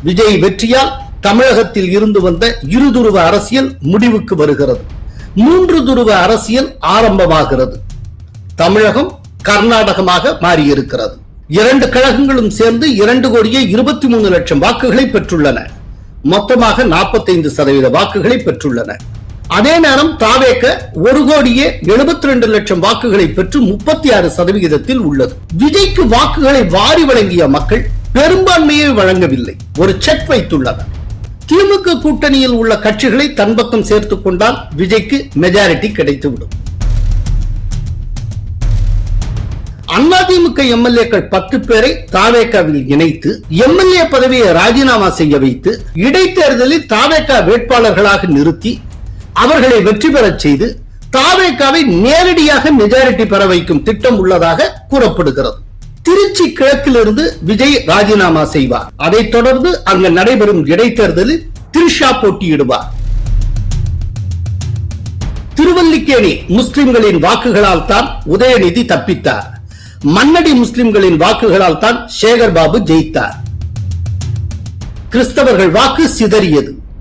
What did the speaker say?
விஜய் வெற்றியால் தமிழகத்தில் இருந்து வந்த இருதுருவ அரசியல் முடிவுக்கு வருகிறது. 3 துருவ அரசியல் ஆரம்பமாகிறது. தமிழகம் கர்நாடகமாக மாறியிருக்கிறது. 2 கழகங்களும் சேர்ந்து 2,23,00,000 வாக்குகளை பெற்றுள்ளன. மொத்தமாக 45% வாக்குகளை பெற்றுள்ளன. அதே நேரம் தாவேக 1,72,00,000 வாக்குகளை பெற்று 36% உள்ளது. விஜய்க்கு வாக்குகளை வாரி வழங்கிய மக்கள் பெரும்பான்மையை வழங்கவில்லை, ஒரு செக் வைத்துள்ளனர். திமுக கூட்டணியில் உள்ள கட்சிகளை தன் பக்கம் சேர்த்துக் கொண்டால் விஜய்க்கு மெஜாரிட்டி கிடைத்துவிடும். அதிமுக எம்எல்ஏக்கள் 10 பேரை தாவேகாவில் இணைத்து எம்எல்ஏ பதவியை ராஜினாமா செய்ய வைத்து இடைத்தேர்தலில் தாவேகா வேட்பாளர்களாக நிறுத்தி அவர்களை வெற்றி பெறச் செய்து தாவேகாவை நேரடியாக மெஜாரிட்டி பெற வைக்கும் திட்டம் உள்ளதாக கூறப்படுகிறது. திருச்சி கிழக்கிலிருந்து விஜய் ராஜினாமா செய்வார். அதைத் தொடர்ந்து அங்கு நடைபெறும் இடைத்தேர்தலில் திரிஷா போட்டியிடுவார். திருவல்லிக்கேணி முஸ்லிம்களின் வாக்குகளால் தான் உதயநிதி தப்பித்தார். மன்னடி முஸ்லிம்களின் வாக்குகளால் தான் சேகர் பாபு ஜெயித்தார். கிறிஸ்தவர்கள் வாக்கு சிதறியது.